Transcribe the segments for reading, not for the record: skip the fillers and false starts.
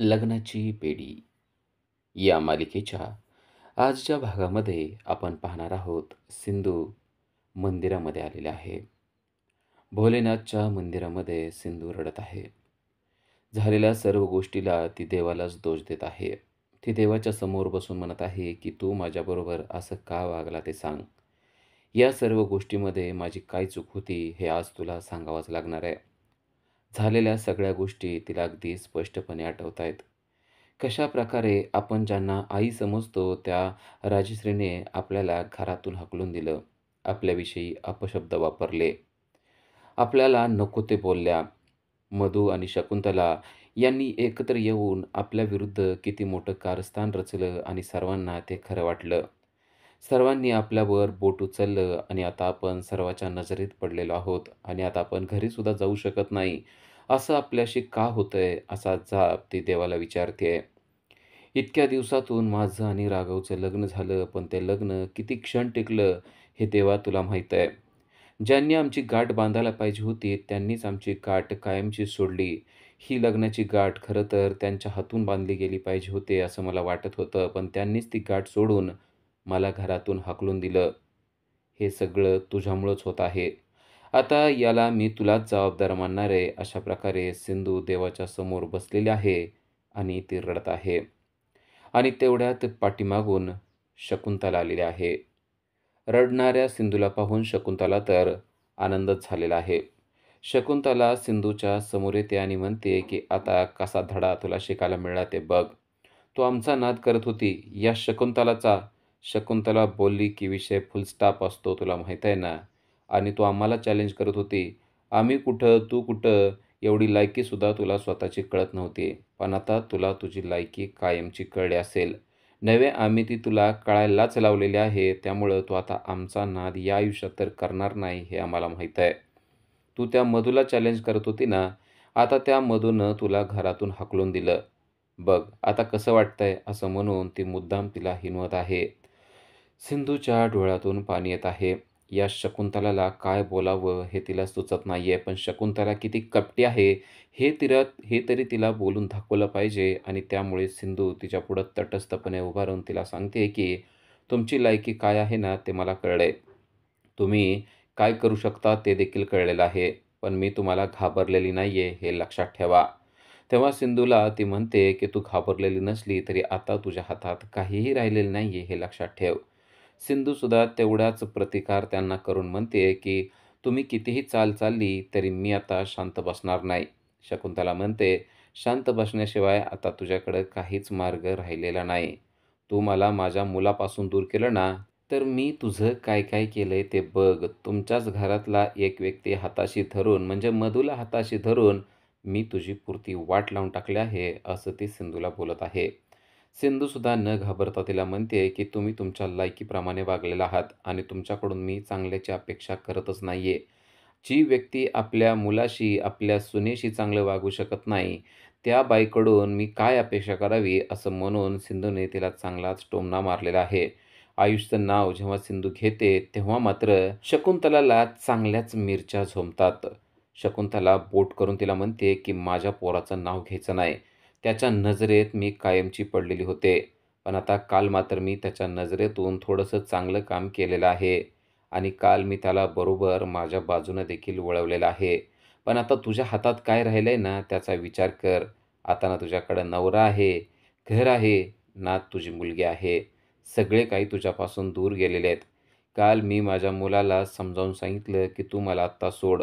लग्नाची बेडी या मालिकेच्या आजच्या भागामध्ये आपण पाहणार आहोत. सिंधू मंदिरामध्ये आलेले आहे. भोलेनाथच्या मंदिरामध्ये सिंधू रडत आहे. झालेल्या सर्व गोष्टीला ती देवालाच दोष देत आहे. ती देवाच्या समोर बसून म्हणत आहे की तू माझ्याबरोबर असं का वागला ते सांग. या सर्व गोष्टीमध्ये माझी काय चूक होती हे आज तुला सांगावंच लागणार आहे. झालेल्या सगळ्या गोष्टी तिला अगदी स्पष्टपणे आठवत आहेत. कशाप्रकारे आपण ज्यांना आई समजतो त्या राजश्रीने आपल्याला घरातून हाकलून दिलं, आपल्याविषयी अपशब्द वापरले, आपल्याला नको ते बोलल्या. मधू आणि शकुंतला यांनी एकत्र येऊन आपल्याविरुद्ध किती मोठं कारस्थान रचलं आणि सर्वांना ते खरं वाटलं. सर्वांनी आपल्यावर बोट उचललं आणि आता आपण सर्वांच्या नजरेत पडलेलो आहोत आणि आता आपण घरीसुद्धा जाऊ शकत नाही. असं आपल्याशी का होतंय? असा जाब ती देवाला विचारतेय. इतक्या दिवसातून माझं आणि राघवचं लग्न झालं, पण ते लग्न किती क्षण टिकलं हे देवा तुला माहीत आहे. ज्यांनी आमची गाठ बांधायला पाहिजे होती, त्यांनीच आमची गाठ कायमची सोडली. ही लग्नाची गाठ खरं तर त्यांच्या हातून बांधली गेली पाहिजे होते, असं मला वाटत होतं. पण त्यांनीच ती गाठ सोडून मला घरातून हाकलून दिलं. हे सगळं तुझ्यामुळंच होत आहे. आता याला मी तुलाच जबाबदार मानणार आहे. अशा प्रकारे सिंधू देवाच्या समोर बसलेली आहे आणि ती रडत आहे. आणि तेवढ्यात पाठीमागून शकुंतला आलेली आहे. रडणाऱ्या सिंधूला पाहून शकुंतला तर आनंदच झालेला आहे. शकुंतला सिंधूच्या समोर येते आणि म्हणते की आता कसा धडा तुला शिकायला मिळाला ते बघ. तू आमचा नाद करत होती या शकुंतलाचा. शकुंतला बोलली की विषय फुल स्टॉप असतो तुला माहीत आहे ना. आणि तू आम्हाला चॅलेंज करत होती. आम्ही कुठं तू कुठं एवढी लायकीसुद्धा तुला स्वतःची कळत नव्हती. पण आता तुला तुझी लायकी कायमची कळली असेल. नव्हे आम्ही ती तुला कळायलाच लावलेली आहे. त्यामुळं तू आता आमचा नाद या आयुष्यात तर करणार नाही हे आम्हाला माहीत आहे. तू त्या मधूला चॅलेंज करत होती ना, आता त्या मधूनं तुला घरातून हाकलून दिलं. बघ आता कसं वाटतंय? असं म्हणून ती मुद्दाम तिला हिणवत आहे. सिंधूच्या डोळ्यातून पाणी येत आहे. या शकुंतलाला काय बोलावं हे तिला सुचत नाहीये. पण शकुंतला किती कपटी आहे हे तरी तिला बोलून दाखवलं पाहिजे आणि त्यामुळे सिंधू तिच्यापुढं तटस्थपणे उभा राहून तिला सांगते की तुमची लायकी काय आहे ना ते मला कळलंय. तुम्ही काय करू शकता ते देखील कळलेलं आहे. पण मी तुम्हाला घाबरलेली नाहीये हे लक्षात ठेवा. तेव्हा सिंधूला ती म्हणते की तू घाबरलेली नसली तरी आता तुझ्या हातात काहीही राहिलेलं नाहीये हे लक्षात ठेव. सिंधूसुद्धा तेवढाच प्रतिकार त्यांना करून म्हणते की तुम्ही कितीही चाल चालली तरी मी आता शांत बसणार नाही. शकुंतला म्हणते, शांत बसण्याशिवाय आता तुझ्याकडं काहीच मार्ग राहिलेला नाही. तू मला माझ्या मुलापासून दूर केलं ना, तर मी तुझं काय काय केलंय ते बघ. तुमच्याच घरातला एक व्यक्ती हाताशी धरून म्हणजे मधूला हाताशी धरून मी तुझी पुरती वाट लावून टाकली आहे, असं ती सिंधूला बोलत आहे. सिंधूसुद्धा न घाबरता तिला म्हणते की तुम्ही तुमच्या लायकीप्रमाणे वागलेला आहात आणि तुमच्याकडून मी चांगल्याची अपेक्षा करतच नाहीये. जी व्यक्ती आपल्या मुलाशी, आपल्या सुनेशी चांगलं वागू शकत नाही, त्या बाईकडून मी काय अपेक्षा करावी असं म्हणून सिंधूने तिला चांगलाच टोमणा मारलेला आहे. आयुषचं नाव जेव्हा सिंधू घेते तेव्हा मात्र शकुंतलाला चांगल्याच मिरच्या झोंबतात. शकुंतला बोट करून तिला म्हणते की माझ्या पोराचं नाव घ्यायचं नाही. त्याच्या नजरेत मी कायमची पडलेली होते. पण आता काल मात्र मी त्याच्या नजरेतून थोडंसं चांगलं काम केलेलं आहे आणि काल मी त्याला बरोबर माझ्या बाजूनं देखील वळवलेलं आहे. पण आता तुझ्या हातात काय राहिलंय ना त्याचा विचार कर. आता ना तुझ्याकडं नवरा आहे, घर आहे, ना तुझी मुलगी आहे. सगळे काही तुझ्यापासून दूर गेलेले आहेत. काल मी माझ्या मुलाला समजावून सांगितलं की तू मला आत्ता सोड.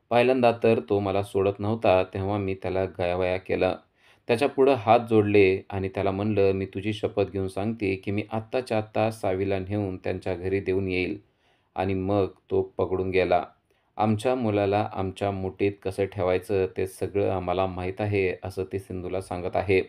पहिल्यांदा तर तो मला सोडत नव्हता तेव्हा मी त्याला गयावया केलं. त्याच्यापुढं हात जोडले आणि त्याला म्हणलं, "मी तुझी शपथ घेऊन सांगते, की मी आत्ताच्या आत्ता सावीला नेऊन त्यांच्या घरी देऊन येईल." आणि मग तो पकडून गेला. आमच्या मुलाला आमच्या मुठीत कसं ठेवायचं ते सगळं आम्हाला माहीत आहे, असं ती सिंधूला सांगत आहे.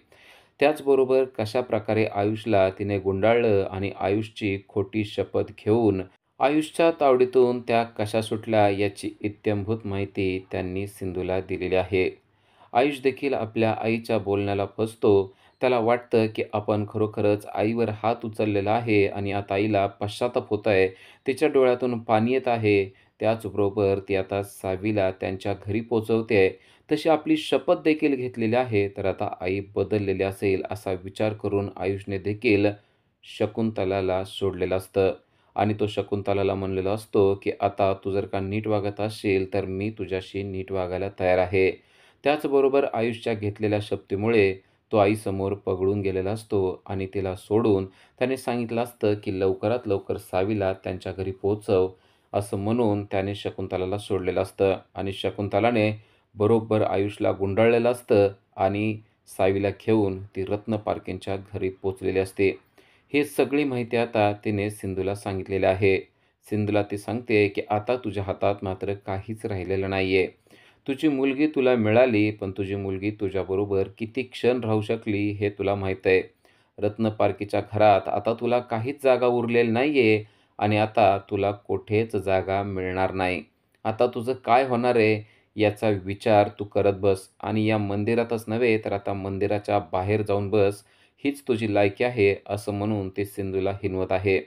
त्याचबरोबर कशाप्रकारे आयुषला तिने गुंडाळलं आणि आयुषची खोटी शपथ घेऊन आयुषच्या तावडीतून त्या कशा सुटल्या याची इत्थंभूत माहिती त्यांनी सिंधूला दिलेली आहे. आयुष देखील आपल्या आईच्या बोलण्याला फसतो. त्याला वाटतं, की आपण खरोखरच आईवर हात उचललेला आहे आणि आता आईला पश्चाताप होत आहे. तिच्या डोळ्यातून पाणी येत आहे. त्याचबरोबर ती आता सावीला त्यांच्या घरी पोहोचवते आहे. तशी आपली शपथ देखील घेतलेली आहे, तर आता आई बदललेली असेल असा विचार करून आयुषने देखील शकुंतलाला सोडलेलं असतं आणि तो शकुंतलाला म्हणलेला असतो, की "आता तू जर का नीट वागत असशील, तर मी तुझ्याशी नीट वागायला तयार आहे." त्याचबरोबर आयुषच्या घेतलेल्या शपथेमुळे तो आईसमोर पगळून गेलेला असतो आणि तिला सोडून त्याने सांगितलं असतं, की लवकरात लवकर सावीला त्यांच्या घरी पोहोचव, असं म्हणून त्याने शकुंतलाला सोडलेलं असतं आणि शकुंतलाने बरोबर आयुषला गुंडाळलेलं असतं आणि सावीला घेऊन ती रत्न पारखेंच्या घरी पोहोचलेली असते. ही सगळी माहिती आता तिने सिंधूला सांगितलेली आहे. सिंधूला ती सांगते, की "आता तुझ्या हातात मात्र काहीच राहिलेलं नाहीये. तुझी मुलगी तुला मिळाली, पण तुझी मुलगी तुझ्याबरोबर किती क्षण राहू शकली हे तुला माहीत आहे. रत्नपारखीच्या घरात आता तुला काहीच जागा उरलेली नाहीये आणि आता तुला कुठेच जागा मिळणार नाही. आता तुझं काय होणार आहे याचा विचार तू करत बस आणि या मंदिरातच नव्हे तर आता मंदिराच्या बाहेर जाऊन बस. हीच तुझी लायकी आहे," असं म्हणून ते सिंधूला हिणवत आहे.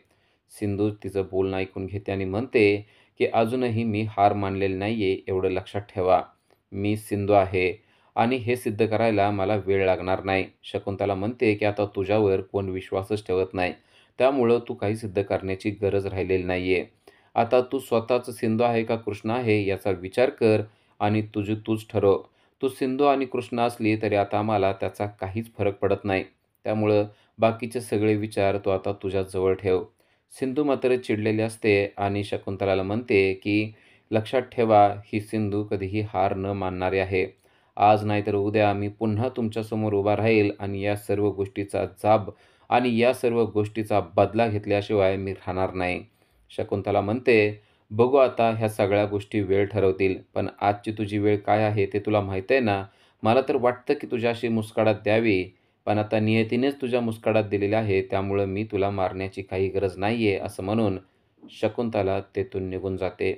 सिंधू तिचं बोलणं ऐकून घेते आणि म्हणते, की "अजूनही मी हार मानलेली नाहीये, एवढं लक्षात ठेवा. मी सिंधू आहे आणि हे सिद्ध करायला मला वेळ लागणार नाही." शकुंतला म्हणते, की "आता तुझ्यावर कोण विश्वासच ठेवत नाही. त्यामुळं तू काही सिद्ध करण्याची गरज राहिलेली नाहीये. आता तू स्वतःच सिंधू आहे का कृष्ण आहे याचा विचार कर आणि तुझी तूच ठरव. तू सिंधू आणि कृष्ण असली तरी आता मला त्याचा काहीच फरक पडत नाही. त्यामुळं बाकीचे सगळे विचार तू आता तुझ्या जवळ ठेव." सिंधू मात्र चिडलेली असते आणि शकुंतलाला म्हणते, की "लक्षात ठेवा, ही सिंधू कधीही हार न मानणारी आहे. आज नाहीतर उद्या मी पुन्हा तुमच्यासमोर उभा राहील आणि या सर्व गोष्टीचा जाब आणि या सर्व गोष्टीचा बदला घेतल्याशिवाय मी राहणार नाही." शकुंतला म्हणते, "बघू आता ह्या सगळ्या गोष्टी वेळ ठरवतील. पण आजची तुझी वेळ काय आहे ते तुला माहीत आहे ना? मला तर वाटतं की तुझ्याशी मुस्काळात द्यावी, पण आता नियतीनेच तुझ्या मुस्काळात दिलेली आहे, त्यामुळं मी तुला मारण्याची काही गरज नाहीये," असं म्हणून शकुंतला तेथून निघून जाते.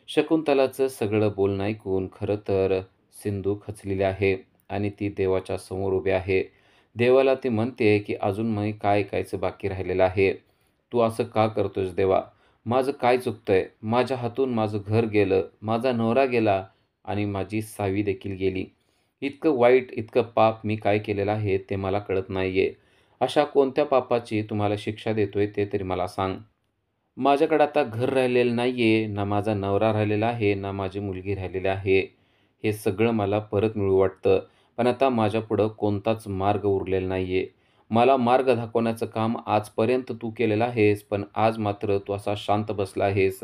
शकुंतलाचं सगळं बोलणं ऐकून खरं तर सिंधू खचलेली आहे आणि ती देवाच्या समोर उभी आहे. देवाला ती म्हणते, की "अजून मी काय ऐकायचं बाकी राहिलेलं आहे? तू असं का करतोयस देवा? माझं काय चुकतंय? माझ्या हातून माझं घर गेलं, माझा नवरा गेला आणि माझी सावी देखील गेली. इतकं वाईट, इतकं पाप मी काय केलेलं आहे ते मला कळत नाहीये. अशा कोणत्या पापाची तुम्हाला शिक्षा देतोय ते तरी मला सांग. माझ्याकडे आता घर राहिलेलं नाहीये, ना माझा नवरा राहिलेला आहे, ना माझी मुलगी राहिलेली आहे. हे सगळं मला परत मिळू वाटतं, पण आता माझ्यापुढं कोणताच मार्ग उरलेला नाहीये. मला मार्ग दाखवण्याचं काम आजपर्यंत तू केलेलं आहेस, पण आज मात्र तू असा शांत बसला आहेस.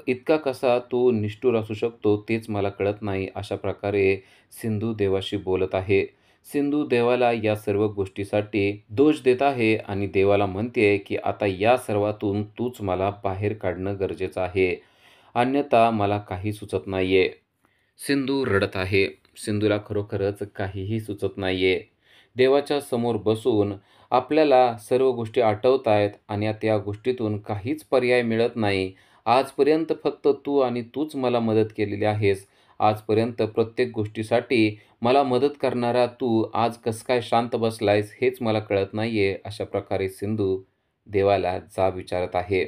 इतका कसा तू निष्ठुर असू शकतो तेच मला कळत नाही. अशा प्रकारे सिंधू देवाशी बोलत आहे. सिंधू देवाला या सर्व गोष्टीसाठी दोष देत आहे आणि देवाला म्हणते, की "आता या सर्वातून तूच मला बाहेर काढणं गरजेचं आहे. अन्यथा मला काही सुचत नाहीये." सिंधू रडत आहे. सिंधूला खरोखरच काहीही सुचत नाहीये. देवाच्या समोर बसून आपल्याला सर्व गोष्टी आठवतायत आणि त्या गोष्टीतून काहीच पर्याय मिळत नाही. आजपर्यंत फक्त तू आणि तूच मला मदत केलेली आहेस. आजपर्यंत प्रत्येक गोष्टीसाठी मला मदत करणारा तू आज कसं काय शांत बसलायस हेच मला कळत नाहीये. अशा प्रकारे सिंधू देवाला जाब विचारत आहे.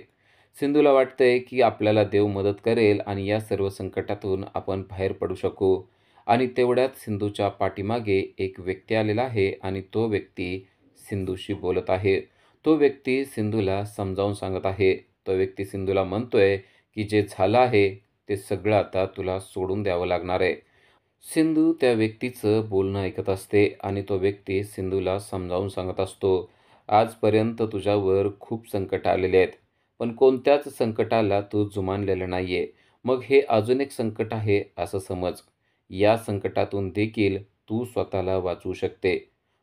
सिंधूला वाटतंय, की आपल्याला देव मदत करेल आणि या सर्व संकटातून आपण बाहेर पडू शकू. आणि तेवढ्यात सिंधूच्या पाठीमागे एक व्यक्ती आलेला आहे आणि तो व्यक्ती सिंधूशी बोलत आहे. तो व्यक्ती सिंधूला समजावून सांगत आहे. तो व्यक्ती सिंधूला म्हणतोय, की "जे झालं आहे ते सगळं आता तुला सोडून द्यावं लागणार आहे." सिंधू त्या व्यक्तीचं बोलणं ऐकत असते आणि तो व्यक्ती सिंधूला समजावून सांगत असतो, "आजपर्यंत तुझ्यावर खूप संकटं आलेली आहेत, पण कोणत्याच संकटाला तू जुमानलेलं नाहीये. मग हे अजून एक संकट आहे असं समज. या संकटातून देखील तू स्वतःला वाचवू शकते."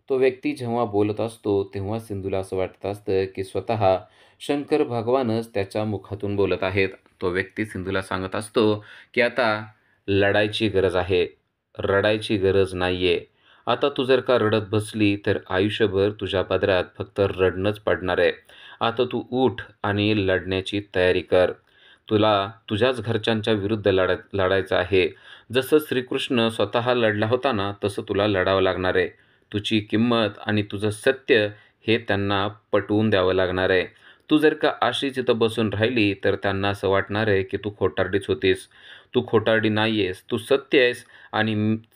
तो व्यक्ती जेव्हा बोलत असतो, तेव्हा सिंधूला असं वाटत असतं, की स्वतः शंकर भगवानच त्याच्या मुखातून बोलत आहेत. तो व्यक्ती सिंधूला सांगत असतो, की "आता लढायची गरज आहे. रडायची गरज नाहीये. आता तू जर का रडत बसली तर आयुष्यभर तुझ्या पदरात फक्त रडणंच पडणार आहे. आता तू उठ आणि लढण्याची तयारी कर. तुला तुझ्याच घरच्यांच्या विरुद्ध लढायचं आहे. जसं श्रीकृष्ण स्वतः लढला होता ना, तसं तुला लढावं लागणार आहे. तुझी किंमत आणि तुझं सत्य हे त्यांना पटवून द्यावं लागणार आहे. तू जर का अशीच इथं बसून राहिली तर त्यांना असं वाटणार आहे की तू खोटारडीच होतीस. तू खोटारडी नाही आहेस, तू सत्य आहेस आणि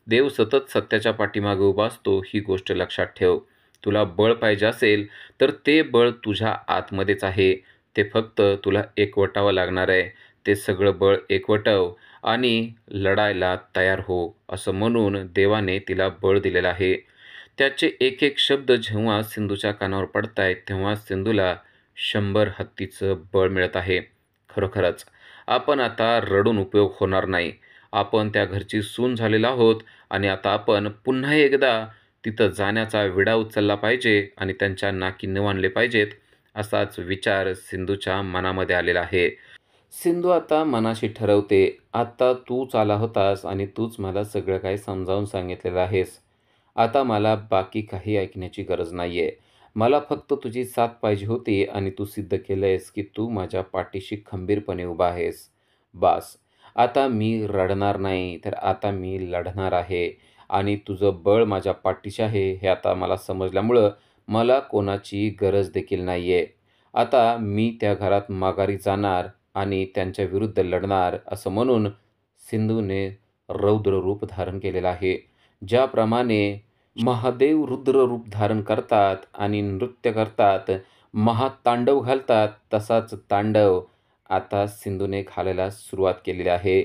देव सतत सत्याच्या पाठीमागे उभा असतो, ही गोष्ट लक्षात ठेव. तुला बळ पाहिजे असेल, तर ते बळ तुझ्या आतमध्येच आहे. ते फक्त तुला एकवटावं लागणार आहे. ते सगळं बळ एकवटव आणि लढायला तयार हो, असं म्हणून देवाने तिला बळ दिलेलं आहे. त्याचे एक एक शब्द जेव्हा सिंधूच्या कानावर पडतायत, तेव्हा सिंधूला 100 हत्तीचं बळ मिळत आहे. खरोखरच आपण आता रडून उपयोग होणार नाही. आपण त्या घरची सून झालेलो आहोत आणि आता आपण पुन्हा एकदा तिथं जाण्याचा विडा उचलला पाहिजे आणि त्यांच्या नाकी नऊ आणले पाहिजेत, असाच विचार सिंधूच्या मनामध्ये आलेला आहे. सिंधू आता मनाशी ठरवते, आता तूच आला होतास आणि तूच मला सगळं काही समजावून सांगितलेलं आहेस. आता मला बाकी काही ऐकण्याची गरज नाहीये. मला फक्त तुझी साथ पाहिजे होती आणि तू सिद्ध केलंयस की तू माझ्या पाठीशी खंबीरपणे उभा आहेस. बास. आता मी रडणार नाही, तर आता मी लढणार आहे आणि तुझं बळ माझ्या पाठीशी आहे हे आता मला समजल्यामुळं मला कोणाची गरज देखील नाहीये. आता मी त्या घरात माघारी जाणार आणि त्यांच्या विरुद्ध लढणार, असं म्हणून सिंधूने रौद्र रूप धारण केलेलं आहे. ज्याप्रमाणे महादेव रुद्र रूप धारण करतात आणि नृत्य करतात, महातांडव घालतात, तसाच तांडव आता सिंधूने घालायला सुरुवात केलेली आहे.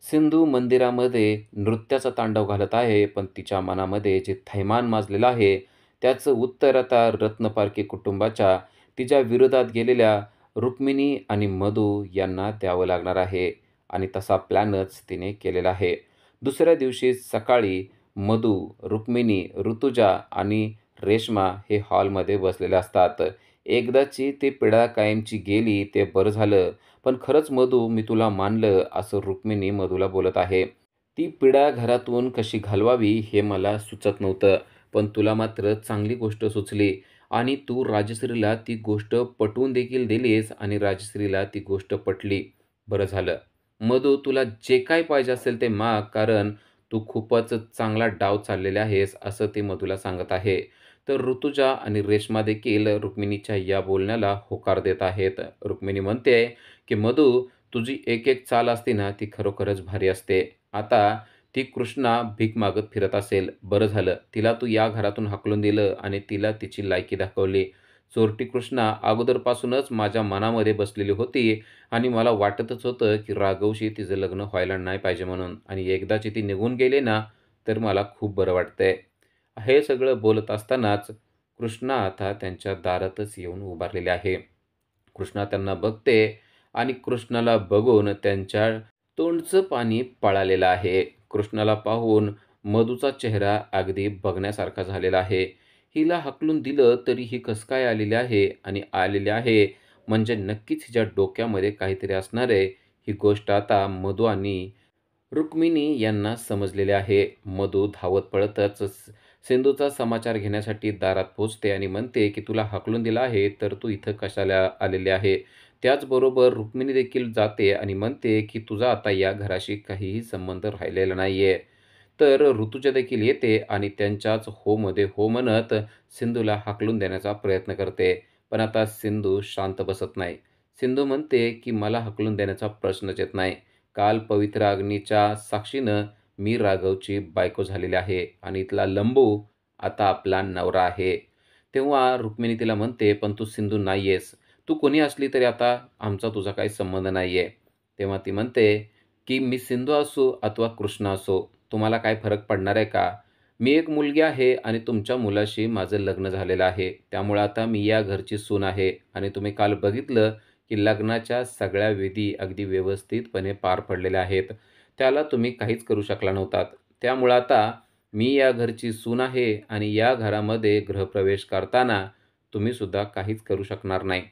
सिंधू मंदिरामध्ये नृत्याचा तांडव घालत आहे, पण तिच्या मनामध्ये जे थैमान माजलेलं आहे, त्याचं उत्तर आता रत्नपारखी कुटुंबाच्या तिच्या विरोधात गेलेल्या रुक्मिणी आणि मधू यांना द्यावं लागणार आहे आणि तसा प्लॅनच तिने केलेला आहे. दुसऱ्या दिवशी सकाळी मधू, रुक्मिणी, ऋतुजा आणि रेश्मा हे हॉलमध्ये बसलेले असतात. एकदाची ती पिढा कायमची गेली ते बरं झालं, पण खरंच मधू मी तुला मानलं, असं रुक्मिणी मधूला बोलत आहे. ती पिढा घरातून कशी घालवावी हे मला सुचत नव्हतं, पण तुला मात्र चांगली गोष्ट सुचली आणि तू राजश्रीला ती गोष्ट पटवून देखील दिलीस आणि राजश्रीला ती गोष्ट पटली. बरं झालं. मधू तुला जे काही पाहिजे असेल ते माग, कारण तू खूपच चांगला डाव चाललेला आहेस, असं ते मधूला सांगत आहे. तर ऋतुजा आणि रेश्मा देखील रुक्मिणीच्या या बोलण्याला होकार देत आहेत. रुक्मिणी म्हणते की मधू, तुझी एक एक चाल असते ना, ती खरोखरच भारी असते. आता ती कृष्णा भीक मागत फिरत असेल, बरं झालं तिला तू या घरातून हाकलून दिलं आणि तिला तिची लायकी दाखवली. चोरटी कृष्णा अगोदरपासूनच माझ्या मनामध्ये बसलेली होती आणि मला वाटतच होतं की राघवशी तिचं लग्न व्हायला नाही पाहिजे म्हणून, आणि एकदाची ती निघून गेली ना, तर मला खूप बरं वाटतंय. हे सगळं बोलत असतानाच कृष्णा आता त्यांच्या दारातच येऊन उभारलेले आहे. कृष्णा त्यांना बघते आणि कृष्णाला बघून त्यांच्या तोंडचं पाणी पळालेलं आहे. कृष्णाला पाहून मधूचा चेहरा अगदी बघण्यासारखा झालेला आहे. हिला हाकलून दिलं तरी ही कसं काय आलेली आहे आणि आलेली आहे म्हणजे नक्कीच हिच्या डोक्यामध्ये काहीतरी असणार आहे. ही गोष्ट आता मधू आणि रुक्मिणी यांना समजलेले आहे. मधू धावत पळतच सिंधूचा समाचार घेण्यासाठी दारात पोहोचते आणि म्हणते की तुला हाकलून दिलं आहे, तर तू इथं कशाला आलेले आहे. त्याचबरोबर रुक्मिणी देखील जाते आणि म्हणते की तुझा आता या घराशी काहीही संबंध राहिलेला नाहीये. तर ऋतुजा देखील येते आणि त्यांच्याच हो मध्ये हो म्हणत सिंधूला हाकलून देण्याचा प्रयत्न करते. पण आता सिंधू शांत बसत नाही. सिंधू म्हणते की मला हाकलून देण्याचा प्रश्नच येत नाही. काल पवित्र अग्नीच्या साक्षीनं मी राघवची बायको झालेली आहे आणि इथला लंबू आता आपला नवरा आहे. तेव्हा रुक्मिणी तिला म्हणते, पण तू सिंधू नाही आहेस. तू कोणी असली तरी आता आमचा तुझा काही संबंध नाही आहे. तेव्हा ती म्हणते की मी सिंधू असो अथवा कृष्ण असो, तुम्हाला काय फरक पडणार आहे का? मी एक मुलगी आहे आणि तुमच्या मुलाशी माझं लग्न झालेलं आहे. त्यामुळे आता मी या घरची सून आहे आणि तुम्ही काल बघितलं की लग्नाच्या सगळ्या विधी अगदी व्यवस्थितपणे पार पडलेल्या आहेत. त्याला तुम्ही काहीच करू शकला नव्हतात. त्यामुळं आता मी या घरची सून आहे आणि या घरामध्ये गृहप्रवेश करताना तुम्हीसुद्धा काहीच करू शकणार नाही.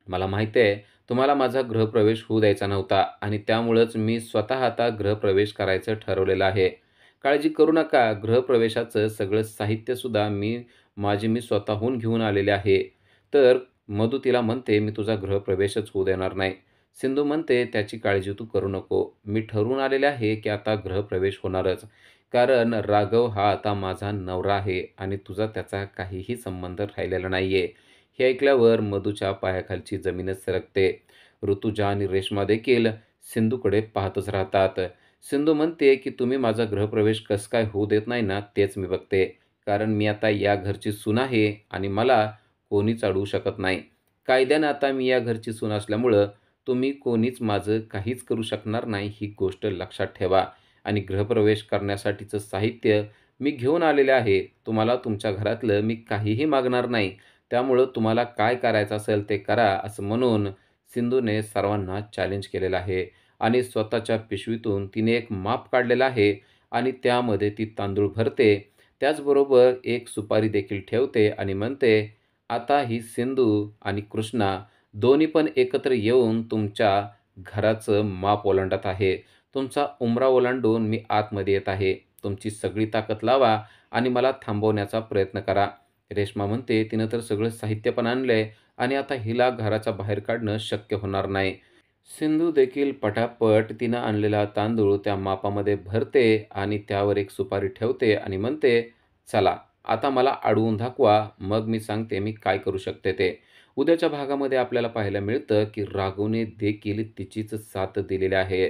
मला माहिती आहे तुम्हाला माझा गृहप्रवेश होऊ द्यायचा नव्हता आणि त्यामुळंच मी स्वतः आता गृहप्रवेश करायचं ठरवलेलं आहे. काळजी करू नका, गृहप्रवेशाचं सगळं साहित्यसुद्धा मी स्वतःहून घेऊन आलेले आहे. तर मधू तिला म्हणते, मी तुझा गृहप्रवेशच होऊ देणार नाही. सिंधू म्हणते, त्याची काळजी तू करू नको. मी ठरवून आलेले आहे की आता गृहप्रवेश होणारच. कारण राघव हा आता माझा नवरा आहे आणि तुझा त्याचा काहीही संबंध राहिलेला नाहीये. हे ऐकल्यावर मधूच्या पायाखालची जमीनच सरकते. ऋतुजा आणि रेश्मा देखील सिंधूकडे पाहतच राहतात. सिंधू म्हणते, की "तुम्ही माझा गृहप्रवेश कसं काय होऊ देत नाही ना, तेच मी बघते. कारण मी आता या घरची सून आहे आणि मला कोणीच अडवू शकत नाही. कायद्यानं आता मी या घरची सून असल्यामुळं तुम्ही कोणीच माझं काहीच करू शकणार नाही, ही गोष्ट लक्षात ठेवा. आणि गृहप्रवेश करण्यासाठीचं साहित्य मी घेऊन आलेले आहे. तुम्हाला तुमच्या घरातलं मी काहीही मागणार नाही. त्यामुळं तुम्हाला काय करायचं असेल ते करा." असं म्हणून सिंधूने सर्वांना चॅलेंज केलेलं आहे आणि स्वतःच्या पिशवीतून तिने एक माप काढलेला आहे आणि त्यामध्ये ती तांदूळ भरते. त्याचबरोबर एक सुपारी देखील ठेवते आणि म्हणते, "आता ही सिंधू आणि कृष्णा दोन्ही पण एकत्र येऊन तुमच्या घराचं माप ओलांडत आहे. तुमचा उंबरा ओलांडून मी आतमध्ये येत आहे. तुमची सगळी ताकद लावा आणि मला थांबवण्याचा प्रयत्न करा." रेश्मा म्हणते, "तिनं तर सगळं साहित्य पण आणलंय आणि आता हिला घराच्या बाहेर काढणं शक्य होणार नाही." सिंधू देखील पटापट तिनं आणलेला तांदूळ त्या मापामध्ये भरते आणि त्यावर एक सुपारी ठेवते आणि म्हणते, "चला, आता मला अडवून दाखवा, मग मी सांगते मी काय करू शकते ते." उद्याच्या भागामध्ये आपल्याला पाहायला मिळतं, की राघवने देखील तिचीच साथ दिलेली आहे.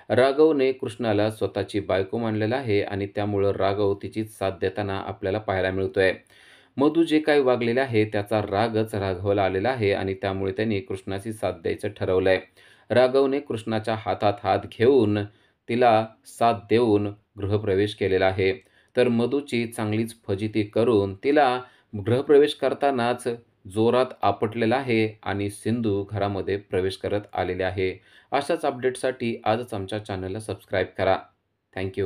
राघवने कृष्णाला स्वतःची बायको मानलेलं आहे आणि त्यामुळं राघव तिचीच साथ देताना आपल्याला पाहायला मिळतोय. मधू जे काही वागलेले आहे त्याचा रागच राघवला आलेला आहे आणि त्यामुळे त्यांनी कृष्णाची साथ द्यायचं ठरवलंय. राघवने कृष्णाच्या हातात हात घेऊन तिला साथ देऊन गृहप्रवेश केलेला आहे. तर मधूची चांगलीच फजिती करून तिला गृहप्रवेश करतानाच जोरात आपटलेला आहे आणि सिंधू घरामध्ये प्रवेश करत आलेले आहे. अशाच अपडेटसाठी आजच आमच्या चॅनलला सबस्क्राईब करा. थँक